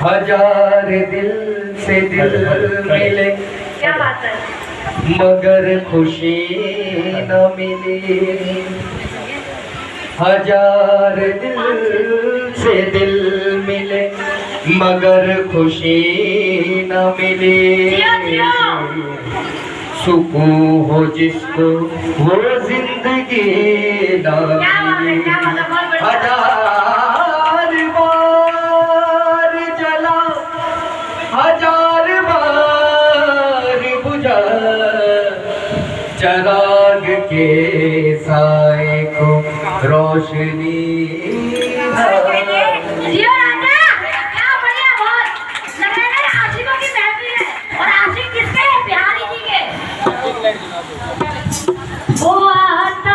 हजार दिल से दिल मिले, क्या बात है। मगर खुशी न मिली। हजार दिल से दिल मिले, मगर खुशी न मिली। सुकून हो जिसको वो जिंदगी ना मिली। हजार बार जला, हजार बार बुझा, चराग के साए को रोशनी जियो राजा, क्या बढ़िया बहुत लग रहा है। आशिकों की महफिल है और आशिक किसके हैं? बिहारी जी के। वो आता